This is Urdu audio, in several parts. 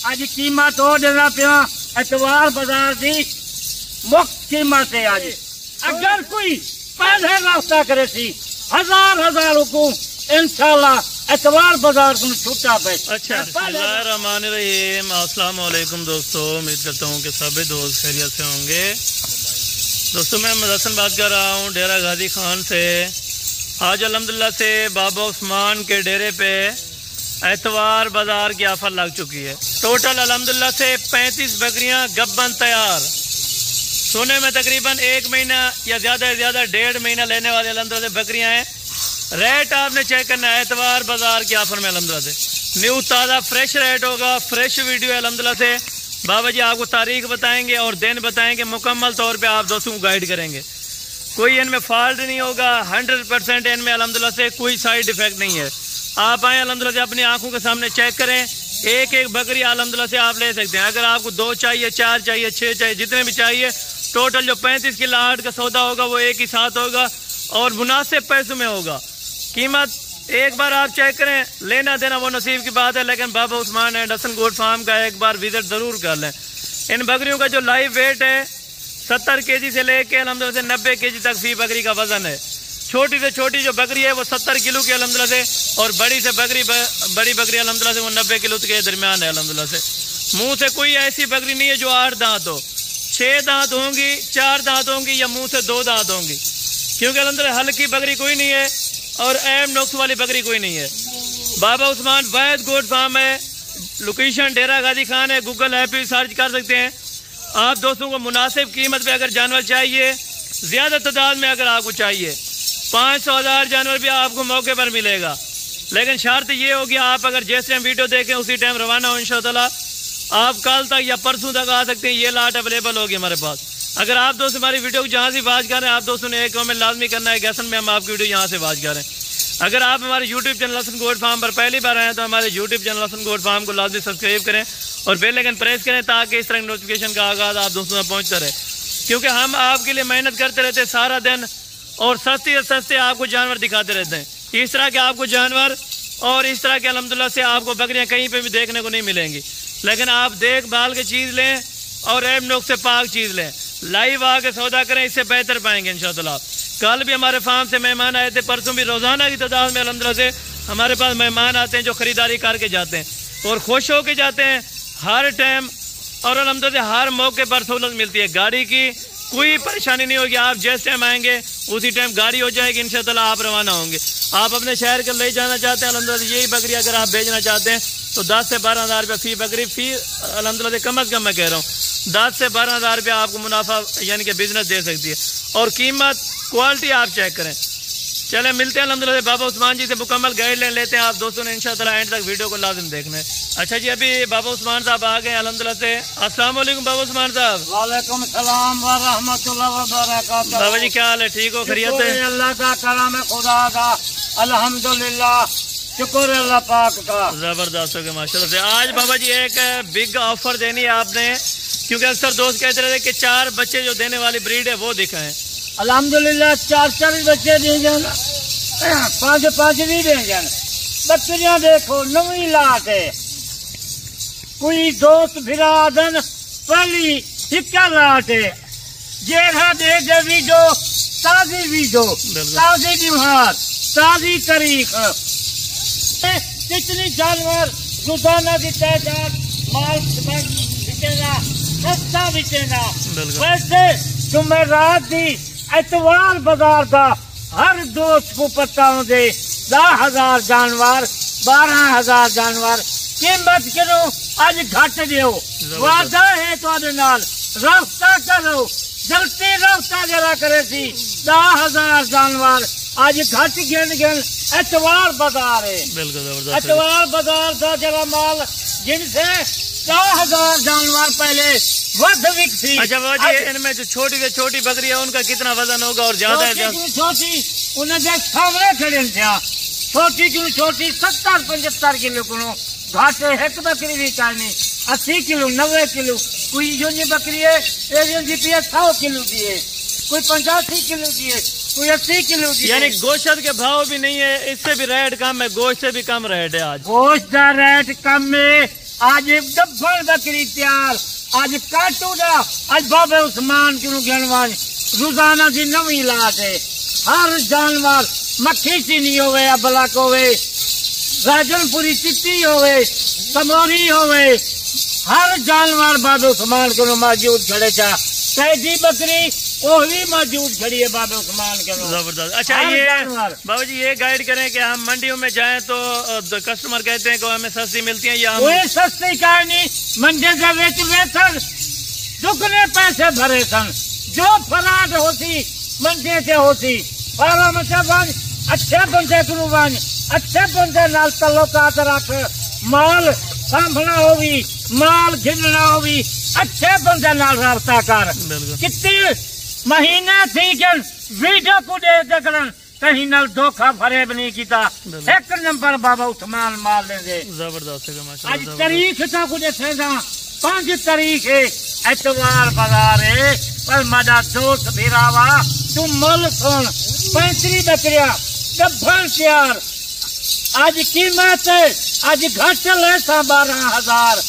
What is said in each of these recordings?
اج قیمت ہو دینا پیا اتوار بازار دی مفت قیمت ہے اج اگر کوئی پہلے رابطہ کرے سی ہزار حکم انشاءاللہ اتوار بازار کو چھوٹا پہ. اچھا بسم اللہ الرحمن الرحیم. السلام علیکم دوستو, امید کرتا ہوں کہ سبھی دوست خیریت سے ہوں گے. دوستو میں مدثر بات کر رہا ہوں ڈیرہ غازی خان سے. آج الحمدللہ سے بابا عثمان کے ڈیرے پہ اتوار بازار کی آفر لگ چکی ہے. ٹوٹل الحمدللہ سے 35 بکریاں گبن تیار, سونے میں تقریباً 1 مہینہ یا زیادہ سے زیادہ 1.5 مہینہ لینے والے الحمدللہ سے بکریاں ہیں. ریٹ آپ نے چیک کرنا ہے اتوار بازار کی آفر میں الحمدللہ سے نیو تازہ فریش ریٹ ہوگا. فریش ویڈیو ہے الحمدللہ سے. بابا جی آپ کو تاریخ بتائیں گے اور دن بتائیں گے, مکمل طور پہ آپ دوستوں کو گائیڈ کریں گے. کوئی ان میں فالٹ نہیں ہوگا, 100% ان میں الحمدللہ سے کوئی سائیڈ ایفیکٹ نہیں ہے. آپ آئیں الحمدللہ سے اپنی آنکھوں کے سامنے چیک کریں. ایک بکری الحمدللہ سے آپ لے سکتے ہیں. اگر آپ کو 2 چاہیے, 4 چاہیے, 6 چاہیے, جتنے بھی چاہیے, ٹوٹل جو 35 کی لاٹ کا سودا ہوگا وہ ایک ہی ساتھ ہوگا اور مناسب پیسوں میں ہوگا. قیمت ایک بار آپ چیک کریں, لینا دینا وہ نصیب کی بات ہے, لیکن بابا عثمان اینڈ ہسن گوٹ فارم کا ایک بار وزٹ ضرور کر لیں. ان بکریوں کا جو لائیو ویٹ ہے 70 کg سے لے کے الحمدللہ سے 90 kg تک فی بکری کا وزن ہے. چھوٹی سے چھوٹی جو بکری ہے وہ 70 کلو کی الحمدللہ سے, اور بڑی بکری الحمدللہ سے وہ 90 کلو کے درمیان ہے الحمدللہ سے. منہ سے کوئی ایسی بکری نہیں ہے جو 8 دانت ہو, 6 دانت ہوں گی, 4 دانت ہوں گی, یا منہ سے 2 دانت ہوں گی, کیونکہ الحمدللہ ہلکی بکری کوئی نہیں ہے اور ایم نقص والی بکری کوئی نہیں ہے. بابا عثمان واحد گوٹ فارم ہے, لوکیشن ڈیرہ غازی خان ہے. گوگل ایپ پہ سرچ کر سکتے ہیں. آپ دوستوں کو مناسب قیمت پہ اگر جانور چاہیے, زیادہ تعداد میں اگر آپ کو چاہیے, 500,000 جانور بھی آپ کو موقع پر ملے گا. لیکن شرط یہ ہوگی آپ اگر جس ٹائم ویڈیو دیکھیں اسی ٹائم روانہ ہو انشاءاللہ. آپ کل تک یا پرسوں تک آ سکتے ہیں, یہ لاٹ اویلیبل ہوگی ہمارے پاس. اگر آپ دوست ہماری ویڈیو کو جہاں سے واچ کر رہے ہیں, آپ دوستوں نے ایک کامنٹ لازمی کرنا ہے کہ حسن میں ہم آپ کی ویڈیو یہاں سے واچ کر رہے ہیں. اگر آپ ہمارے یوٹیوب چینل حسن گوٹ فارم پر پہلی بار آئے ہیں تو ہمارے یوٹیوب چینل حسن گوٹ فارم کو لازمی سبسکرائب کریں اور بیل آئکن پریس کریں تاکہ اس طرح نوٹیفیکیشن کا آغاز آپ دوستوں تک پہنچتا رہے. کیونکہ ہم آپ کے لیے محنت کرتے رہتے ہیں سارا دن, اور سستے آپ کو جانور دکھاتے رہتے ہیں. اس طرح کے آپ کو جانور اور اس طرح کے الحمدللہ سے آپ کو بکریاں کہیں پہ بھی دیکھنے کو نہیں ملیں گی. لیکن آپ دیکھ بھال کے چیز لیں اور ایب نقص سے پاک چیز لیں. لائیو آ کے سودا کریں, اس سے بہتر پائیں گے انشاءاللہ. کل بھی ہمارے فارم سے مہمان آئے تھے, پرسوں بھی. روزانہ کی تعداد میں الحمدللہ سے ہمارے پاس مہمان آتے ہیں جو خریداری کر کے جاتے ہیں اور خوش ہو کے جاتے ہیں ہر ٹائم, اور الحمدللہ سے ہر موقع پر سہولت ملتی ہے. گاڑی کی کوئی پریشانی نہیں ہوگی. آپ جس ٹائم آئیں گے اسی ٹائم گاڑی ہو جائے گی انشاءاللہ, آپ روانہ ہوں گے. آپ اپنے شہر کے لے جانا چاہتے ہیں الحمدللہ سے یہی بکری اگر آپ بھیجنا چاہتے ہیں تو 10 سے 12,000 روپے فی بکری, فی الحمدللہ سے کم از کم میں کہہ رہا ہوں 10 سے 12,000 روپے آپ کو منافع یعنی کہ بزنس دے سکتی ہے. اور قیمت کوالٹی آپ چیک کریں. چلیں ملتے ہیں الحمدللہ سے بابا عثمان جی سے, مکمل گائیڈ لائن لیتے ہیں. آپ دوستوں نے انشاءاللہ اینڈ تک ویڈیو کو لازم دیکھنا ہے. اچھا جی, ابھی بابا عثمان صاحب آ گئے الحمدللہ سے. السلام علیکم بابا عثمان صاحب. وعلیکم السلام ورحمۃ اللہ وبرکاتہ. بابا جی کیا حال ہے, ٹھیک ہو, خیریت ہے؟ اللہ کا کرم ہے, خدا کا الحمدللہ, شکر اللہ پاک کا. زبردست ہو گیا ماشاءاللہ سے. آج بابا جی ایک بگ آفر دینی ہے آپ نے, کیونکہ اکثر دوست کہتے رہتے کہ 4 بچے جو دینے والی بریڈ ہے وہ دکھائیں. الحمدللہ 4 بچے دیں جان, 5 بھی دیں جان. بکریاں دیکھو نوی لاٹ ہے. کوئی دوست بھرا دن پہلی ہکا لاٹ ہے. جیڑا دے دے ویڈیو, تازی ویڈیو, تازی دیوار, تازی تاریخ. کتنی جانور روزانہ کی تعداد, مال بچے گا, سستا بچے گا. ویسے جمعرات دی اتوار بازار دا ہر دوست کو پتہ ہوں دے 10,000 جانور, 12,000 جانور. قیمت کرو اج گھٹ دیو, وعدہ ہے تواڈے نال, رابطہ کرو, جلدی رابطہ جرا کرے سی. 10,000 جانور اج گھٹ گن اتوار بازار ہے. اتوار بازار دا جرا مال جن سے 10,000 جانور پہلے ود وکسی. اچھا بابا جی, ان میں جو چھوٹی سے چھوٹی بکری ہے ان کا کتنا وزن ہوگا اور زیادہ ہے؟ چھوٹی انہیں دے سامنے کھڑے تھا, چھوٹی کیوں چھوٹی 70-75 کلو کو گھاٹے. ایک بکری بھی چاہیے 80 کلو 90 کلو. کوئی جو بکری ہے 100 کلو کی ہے, کوئی 85 کلو کی ہے, کوئی 80 کلو کی یعنی گوشت کے بھاؤ بھی نہیں ہے، اس سے بھی ریٹ کم ہے، گوشت سے بھی کم ریٹ ہے آج، گوشت کا ریٹ کم ہے آج گبھن بکری تیار آج کاٹو دا آج بابے عثمان کیوں گنوان روزانہ دی نوی لاٹ ہے ہر جانور مکھی چینی ہوئے ابلک ہوئے راجن پوری چٹی ہوئے سموری ہوئے ہر جانور بابے عثمان کو موجود کھڑے چا قیدی بکری وہ بھی موجود کھڑی ہے بابے عثمان کے زبردست۔ اچھا یہ بابا جی یہ گائیڈ کریں کہ ہم منڈیوں میں جائیں تو کسٹمر کہتے ہیں کہ ہمیں سستی ملتی ہیں یا ہم کوئی سستی کہانی منڈے کے ویچ ویسن دگنے پیسے بھرے سن جو فراڈ ہوتی منڈے سے ہوتی فارم سے بن اچھے بندے کرو بن اچھے بندے نال تعلقات رکھ مال سانبھنا ہوگی مال گھننا ہوگی اچھے بندے نال رابطہ کر کتنی مہینے تھی کہ ویڈیو کو دے دکھن کہیں نال دھوکھا فریب نہیں کیتا ایک نمبر بابا عثمان مال لیں گے زبردست ہے آج تاریخ تا کو دیکھیں گا 5 تاریخ ہے اتوار بازار ہے پر مجا دوست بھیراوا تم مل سن 35 بکریاں گبھن تیار آج قیمت آج گھٹ لے سا 12,000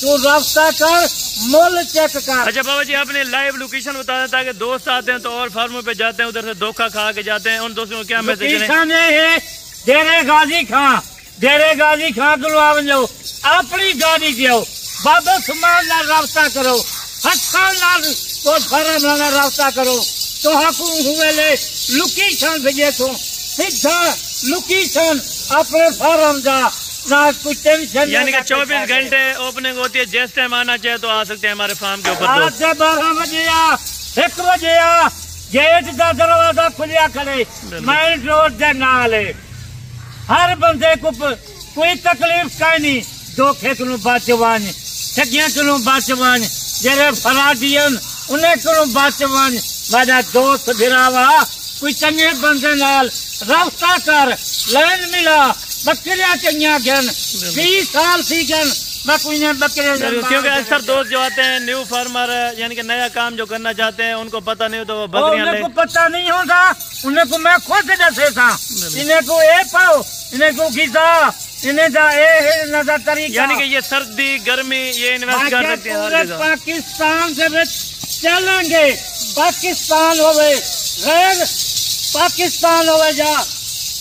تو رابطہ کر مول چیک کر۔ اچھا بابا جی آپ نے لائیو لوکیشن بتا دیتا کہ دوست آتے ہیں تو اور فارموں پہ جاتے ہیں ادھر سے دھوکہ کھا کے جاتے ہیں، ان دوستوں کو کیا میسج دیں؟ لوکیشن ہے ڈیرے غازی خان کو آ جاؤ اپنی گاڑی دیو بابا عثمان نال رابطہ کرو ہتھاں نال کو فارم نال رابطہ کرو تو حکم ہوئے لے لوکیشن بھیجے تو سیدھا لوکیشن اپنے فارم جا نہ کوئی ٹینشن یعنی کہ 24 گھنٹے اوپننگ ہوتی ہے، جس ٹائم آنا چاہے تو آ سکتے ہیں ہمارے فارم کے اوپر۔ رات سے 12 بجے 1 بجے گیٹ دا دروازہ کھلیا کھڑے مین روڈ دے نال ہر بندے کو کوئی تکلیف کہیں نہیں دھوکھے کو بچ ون ٹھگیاں کو بچ ون جڑے فرادین انہیں کو بچ ون میرا دوست بھراوا کوئی چنگے بندے نال رابطہ کر لین ملا بکریاں چنگیاں گن 20 سال تھی گن میں کوئی نے بکرے کیونکہ اکثر دوست جو آتے ہیں نیو فارمر یعنی کہ نیا کام جو کرنا چاہتے ہیں ان کو پتہ نہیں ہوتا وہ بکریاں انہیں کو پتہ نہیں ہوتا انہیں کو میں خود دسے تھا انہیں کو اے پاؤ انہیں کو غذا انہیں دا اے نظر طریقہ یعنی کہ یہ سردی گرمی یہ انویسٹ کر سکتے ہیں ہر جگہ۔ پاکستان سے چلیں گے پاکستان ہوئے غیر پاکستان ہوئے جا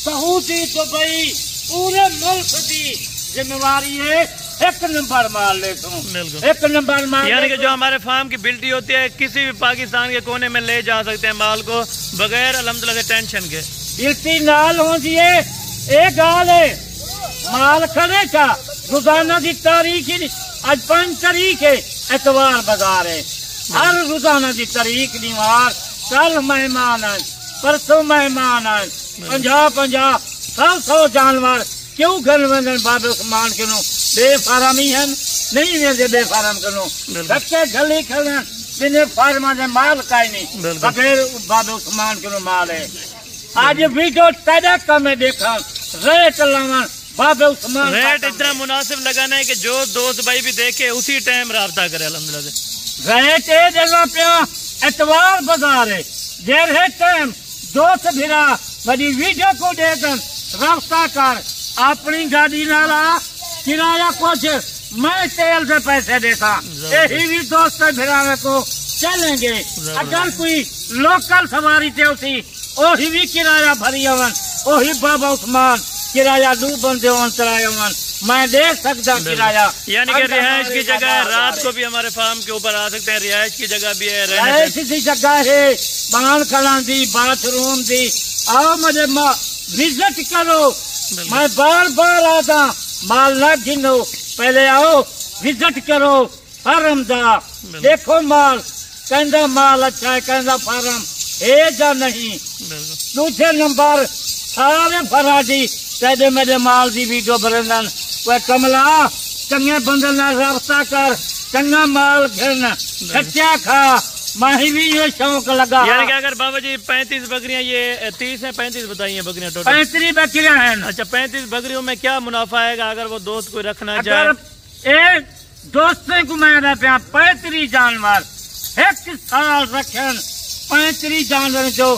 سعودی دبئی پورے ملک کی ذمہ داری ہے 1 نمبر مال لے تو 1 نمبر مال یعنی کہ جو ہمارے فارم کی بلٹی ہوتی ہے کسی بھی پاکستان کے کونے میں لے جا سکتے ہیں مال کو بغیر الحمدللہ سے ٹینشن کے بلٹی نال ہوتی ہے ایک گال ہے مال کھڑے کا روزانہ کی تاریخ آج 5 تاریخ ہے اتوار بازار ہے ہر روزانہ کی تاریخ نیوار کل مہمان آئے پرسوں مہمان آئے 50 جانور کیوں گھر میں بابے عثمان کنو بے فارمی ہیں نہیں میں بے فارم کنو رکھے گھلی کھلیں جنہیں فارمان دے مال کائی نہیں بغیر بابے عثمان کنو مال ہے آج ویڈیو تیدہ میں دیکھا ریٹ لامان بابے عثمان ریٹ اتنا مناسب لگانا ہے کہ جو دوست بھائی بھی دیکھے اسی ٹائم رابطہ کرے الحمدللہ سے ریٹ اے جگہ پہ اتوار بازار ہے دیر ہے ٹائم دوست بھیرا بڑی ویڈیو کو دے کر رابطہ کر اپنی گاڑی نالا کرایہ کچھ میں تیل سے پیسے دیتا یہی بھی دوست بھیرانے کو چلیں گے اگر کوئی لوکل سواری تے ہوتی وہی بھی کرایہ بھری ہون وہی بابا عثمان کرایہ 2 بندے ہون چلائے ہون میں دے سکتا کرایہ یعنی کہ رہائش کی جگہ ہے رات کو بھی ہمارے فارم کے اوپر آ سکتے ہیں رہائش کی جگہ بھی ہے رہائش کی جگہ ہے بان کھلان دی باتھ روم دی آؤ مجھے وزٹ کرو میں بار بار آتا مال نہ گنو پہلے آؤ وزٹ کرو فارم دا دیکھو مال کہندا مال اچھا ہے کہندا فارم ہے جا نہیں دوسرے نمبر سارے فرادی کہتے میرے مال دی ویڈیو برندن وہ کملا چنگے بندے نال رابطہ کر چنگا مال گھرنا کچا کھا ماہی بھی یہ شوق لگا یعنی کہ اگر بابا جی 35 بکریاں یہ 30 ہیں 35 بتائی ہیں بکریاں ٹوٹل 35 بکریاں ہیں اچھا 35 بکریوں میں کیا منافع آئے گا اگر وہ دوست کوئی رکھنا چاہے اگر ایک دوستوں کو میں رہا پیا 35 جانور 1 سال رکھن 35 جانور جو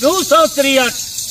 263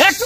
1